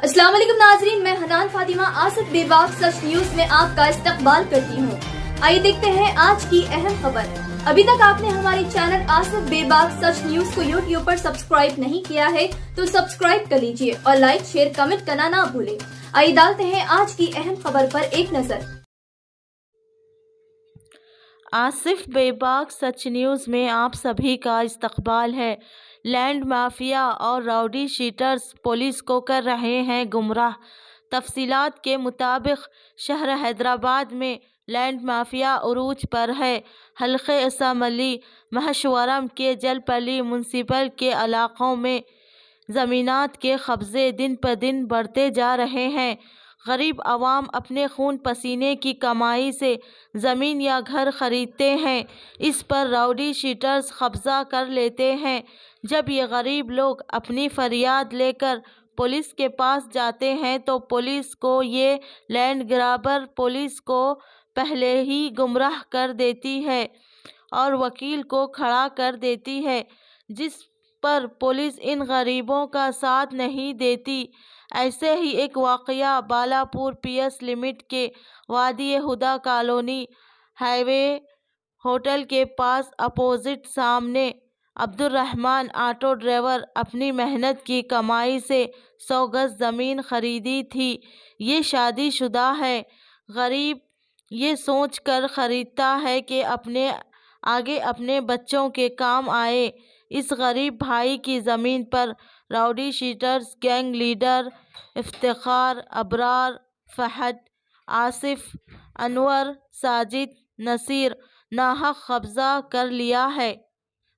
अस्सलाम वालेकुम नाजरीन, मैं हनान फातिमा आसिफ बेबाक सच न्यूज में आपका इस्तकबाल करती हूँ। आइए देखते हैं आज की अहम खबर। अभी तक आपने हमारे चैनल आसिफ बेबाक सच न्यूज को यूट्यूब पर सब्सक्राइब नहीं किया है तो सब्सक्राइब कर लीजिए और लाइक शेयर कमेंट करना ना भूलें। आइए डालते हैं आज की अहम खबर पर एक नजर। आसिफ बेबाक सच न्यूज़ में आप सभी का इस्तकबाल है। लैंड माफिया और राउडी शीटर्स पुलिस को कर रहे हैं गुमराह। तफसीलात के मुताबिक शहर हैदराबाद में लैंड माफिया उरूज पर है। हल्के असम्बली महशवरम के जलपली म्यूनसिपल के इलाकों में ज़मीनात के कब्ज़े दिन पर दिन बढ़ते जा रहे हैं। गरीब आवाम अपने खून पसीने की कमाई से ज़मीन या घर खरीदते हैं, इस पर राउडी शीटर्स कब्ज़ा कर लेते हैं। जब ये गरीब लोग अपनी फरियाद लेकर पुलिस के पास जाते हैं तो पुलिस को ये लैंड ग्राबर पुलिस को पहले ही गुमराह कर देती है और वकील को खड़ा कर देती है, जिस पर पुलिस इन गरीबों का साथ नहीं देती। ऐसे ही एक वाक़या बालापुर पीएस लिमिट के वादी हुदा कॉलोनी हाईवे होटल के पास अपोजिट सामने अब्दुर्रहमान ऑटो ड्राइवर अपनी मेहनत की कमाई से 100 गज ज़मीन खरीदी थी। ये शादीशुदा है। गरीब ये सोच कर ख़रीदता है कि आगे अपने बच्चों के काम आए। इस गरीब भाई की ज़मीन पर rowdy sheeters gang leader Iftikhar, Abrar, Fahad, Asif, Anwar, Sajid, Naseer नाहक कब्ज़ा कर लिया है।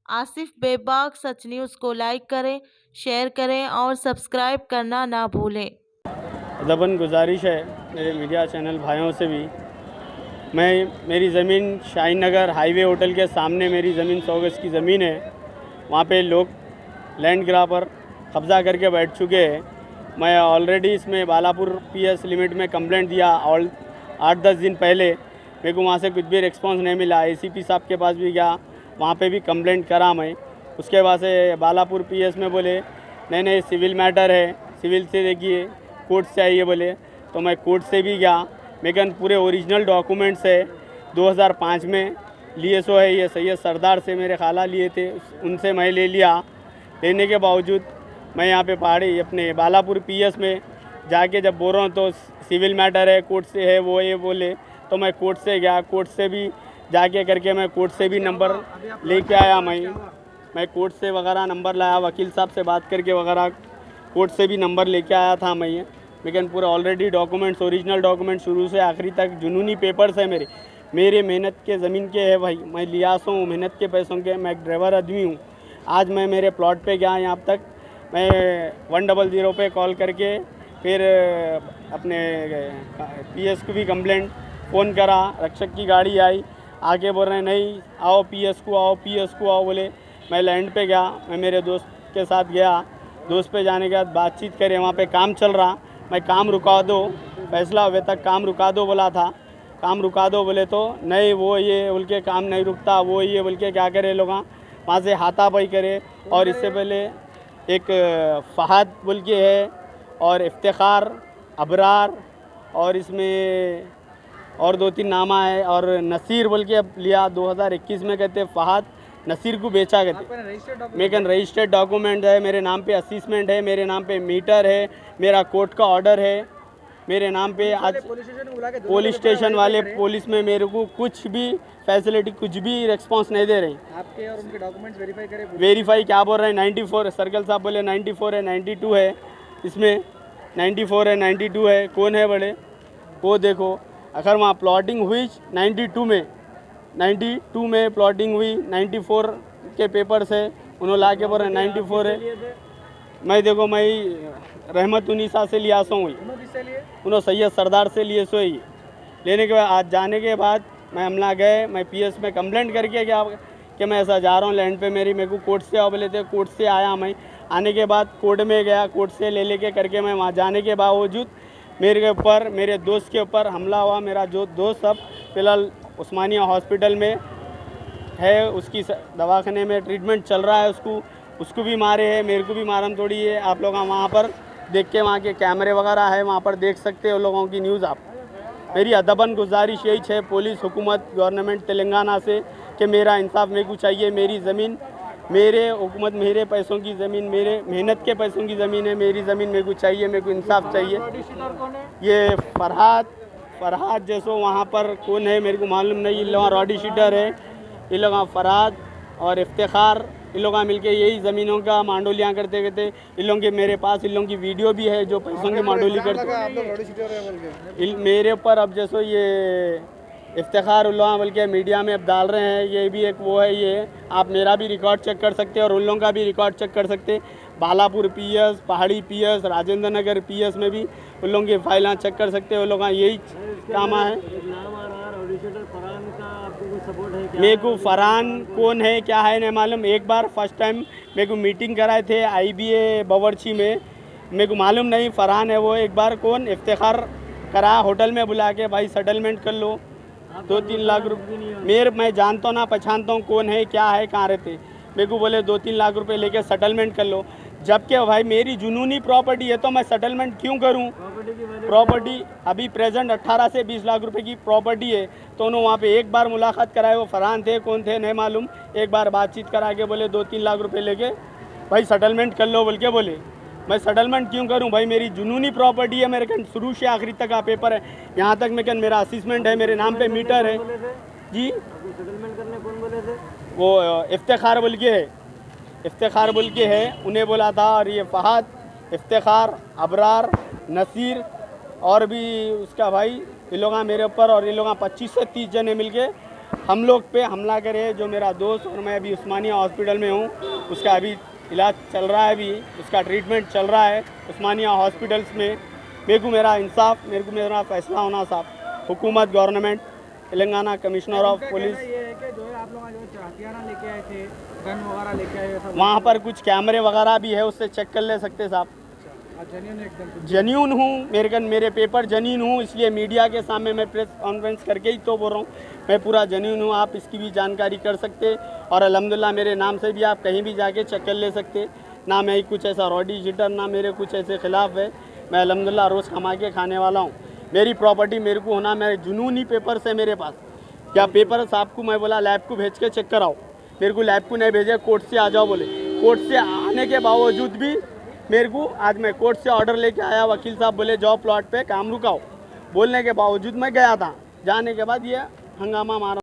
आसिफ बेबाक सच न्यूज़ को लाइक करें, शेयर करें और सब्सक्राइब करना ना भूलें। ज़बन गुजारिश है मेरे मीडिया चैनल भाइयों से भी, मेरी ज़मीन शाहीन नगर हाईवे होटल के सामने मेरी ज़मीन 100 गज की ज़मीन है। वहाँ पे लोग लैंड ग्राबर कब्ज़ा करके बैठ चुके हैं। मैं ऑलरेडी इसमें बालापुर पीएस लिमिट में कंप्लेंट दिया और 8-10 दिन पहले मेरे को वहाँ से कुछ भी रिस्पांस नहीं मिला। एसीपी साहब के पास भी गया, वहाँ पे भी कंप्लेंट करा मैं। उसके बाद से बालापुर पीएस में बोले नहीं सिविल मैटर है, सिविल से देखिए कोर्ट से आइए बोले, तो मैं कोर्ट से भी गया। लेकिन पूरे ओरिजिनल डॉक्यूमेंट्स है 2005 में लिए सो है। ये सैयद सरदार से मेरे खाला लिए थे, उनसे मैं ले लिया। लेने के बावजूद मैं यहाँ पे पहाड़ी अपने बालापुर पीएस में जाके जब बोल रहा हूँ तो सिविल मैटर है, कोर्ट से है, वो ये बोले। तो मैं कोर्ट से गया, कोर्ट से भी जाके करके मैं कोर्ट से भी नंबर लेके आया। मैं कोर्ट से वगैरह नंबर लाया, वकील साहब से बात करके वगैरह कोर्ट से भी नंबर लेके आया था मैं। लेकिन पूरा ऑलरेडी डॉक्यूमेंट्स, ओरिजिनल डॉक्यूमेंट शुरू से आखिरी तक जुनूनी पेपर्स है मेरे मेहनत के ज़मीन के है भाई। मैं लियास हूँ मेहनत के पैसों के, मैं एक ड्राइवर आदमी हूँ। आज मैं मेरे प्लॉट पे गया, यहाँ तक मैं 100 पे कॉल करके फिर अपने पीएस को भी कंप्लेंट फ़ोन करा। रक्षक की गाड़ी आई, आके बोल रहे हैं नहीं आओ पीएस को आओ बोले। मैं लैंड पे गया, मैं मेरे दोस्त के साथ गया। दोस्त पे जाने के बाद बातचीत करें, वहाँ पे काम चल रहा। मैं काम रुका दो, फैसला हुए तक काम रुका दो बोला था। काम रुका दो बोले तो नहीं, वो ये बोल के काम नहीं रुकता, वो ये बोल के क्या करे लोग वहाँ से हाथापाई करे। और इससे पहले एक फहद बोल के है और इफ्तिखार, अबरार और इसमें और 2-3 नामा है और नसीर बोल के अब लिया 2021 में। कहते फहद नसीर को बेचा कहते। मेरे रजिस्टर्ड डॉक्यूमेंट है, मेरे नाम पे असिस्मेंट है, मेरे नाम पे मीटर है, मेरा कोर्ट का ऑर्डर है मेरे नाम पे। आज पुलिस स्टेशन वाले पुलिस में मेरे को कुछ भी फैसिलिटी, कुछ भी रिस्पांस नहीं दे रहे। आपके और उनके डॉक्यूमेंट्स वेरीफाई क्या बोल रहे हैं 94 सर्कल साहब बोले 94 है, 92 है, इसमें 94 है, 92 है। कौन है बड़े वो देखो। अगर वहाँ प्लॉटिंग हुई 92 में प्लॉटिंग हुई, 94 के पेपर्स है, उन्होंने ला के बोल रहे हैं 94 है। मैं देखो मैं रहमत उन्नीसा से लिया सो हुई, उन्होंने सैयद सरदार से लिए सो ही। लेने के बाद आज जाने के बाद मैं हमला गए, मैं पीएस में कंप्लेंट करके गया कि मैं ऐसा जा रहा हूँ लैंड पे मेरे को कोर्ट से आओ बोले थे। कोर्ट से आया मैं, आने के बाद कोर्ट में गया, कोर्ट से ले करके मैं वहाँ जाने के बावजूद मेरे ऊपर, मेरे दोस्त के ऊपर हमला हुआ। मेरा जो दोस्त सब फिलहाल उस्मानिया हॉस्पिटल में है, उसकी दवाखाने में ट्रीटमेंट चल रहा है। उसको भी मारे हैं, मेरे को भी मारम थोड़ी है। आप लोग वहाँ पर देख के वहाँ के कैमरे वगैरह है, वहाँ पर देख सकते हो लोगों की न्यूज़ आप। मेरी अदबन गुजारिश यही है पुलिस हुकूमत गवर्नमेंट तेलंगाना से कि मेरा इंसाफ मेरे को चाहिए। मेरी ज़मीन मेरे हुकूमत मेरे पैसों की ज़मीन, मेरे मेहनत के पैसों की ज़मीन है, मेरी ज़मीन मेरे को चाहिए, मेरे को इंसाफ चाहिए। ये फरहाद जैसो वहाँ पर कौन है मेरे को मालूम नहीं। इन लोग रॉडी शीटर है, इन लोग फरहाद और इफ्तिखार, इन लोग मिलके यही ज़मीनों का मांडोलियाँ करते करते। इन लोगों के मेरे पास इन लोगों की वीडियो भी है जो पैसों की मांडोली करते। मेरे ऊपर अब जैसो ये इफ्तिखार उल्लाह बल्कि मीडिया में अब डाल रहे हैं, ये भी एक वो है। ये आप मेरा भी रिकॉर्ड चेक कर सकते हैं और उन लोगों का भी रिकॉर्ड चेक कर सकते हैं। बालापुर पीएस, पहाड़ी पीएस, राजेंद्र नगर पीएस में भी उन लोगों की फाइलें चेक कर सकते हैं। उन लोगों का यही काम है। मेरे को फरहान कौन है क्या है नहीं मालूम। एक बार फर्स्ट टाइम मेरे को मीटिंग कराए थे IBA बावर्ची में, मेरे को मालूम नहीं फरहान है वो। एक बार कौन इफ्तिखार करा होटल में बुला के, भाई सेटलमेंट कर लो 2-3 लाख रुपये। मैं जानता हूँ ना पहचानता हूँ कौन है क्या है कहाँ रहते। मेरे को बोले 2-3 लाख रुपए लेके सेटलमेंट कर लो। जबकि भाई मेरी जुनूनी प्रॉपर्टी है तो मैं सेटलमेंट क्यों करूं? प्रॉपर्टी अभी प्रेजेंट 18 से 20 लाख रुपए की प्रॉपर्टी है। तो उन्होंने वहाँ पे एक बार मुलाकात कराए, वो फरहान थे कौन थे नहीं मालूम। एक बार बातचीत करा के बोले 2-3 लाख रुपए लेके भाई सेटलमेंट कर लो बोल के बोले। मैं सेटलमेंट क्यों करूं भाई? मेरी जुनूनी प्रॉपर्टी है, मेरे कन शुरू से आखिरी तक का पेपर है। यहाँ तक मैं कन मेरा असिस्मेंट है, मेरे नाम पे मीटर है जी। सेटलमेंट करने कौन बोले थे? वो इफ्तिखार बोल के है, इफ्तिखार बोल के है, उन्हें बोला था। और ये फहद, इफ्तिखार, अबरार, नसीर और भी उसका भाई, ये लोग मेरे ऊपर और ये लोग 25 से 30 जने मिलके हम लोग पे हमला करे। जो मेरा दोस्त और मैं अभी उस्मानिया हॉस्पिटल में हूँ, उसका अभी इलाज चल रहा है, अभी उसका ट्रीटमेंट चल रहा है उस्मानिया हॉस्पिटल्स में। मेरे को मेरा इंसाफ, मेरे को मेरा फैसला होना साहब। हुकूमत government Telangana commissioner of police ये है कि जो है आप लोग जो हथियार लेके आए थे, गन वगैरह लेके आए थे, वहाँ पर कुछ कैमरे वगैरह भी है, उससे चेक कर ले सकते साहब। एकदम जन्यून हूँ, मेरे पेपर जन्यून हूँ, इसलिए मीडिया के सामने मैं प्रेस कॉन्फ्रेंस करके ही तो बोल रहा हूँ। मैं पूरा जन्यून हूँ, आप इसकी भी जानकारी कर सकते। और अल्हम्दुलिल्लाह मेरे नाम से भी आप कहीं भी जाके चेक कर ले सकते। ना मैं कुछ ऐसा रॉडी शीटर, ना मेरे कुछ ऐसे खिलाफ है। मैं अल्हम्दुलिल्लाह रोज़ कमा के खाने वाला हूँ। मेरी प्रॉपर्टी मेरे को होना, मेरे जुनूनी पेपर से मेरे पास क्या पेपर साहब को मैं बोला लैब को भेज के चेक कराओ। मेरे को लैब को नहीं भेजे, कोर्ट से आ जाओ बोले। कोर्ट से आने के बावजूद भी मेरे को आज मैं कोर्ट से ऑर्डर लेके आया, वकील साहब बोले जाओ प्लॉट पे काम रुकाओ। बोलने के बावजूद मैं गया था, जाने के बाद ये हंगामा मारा।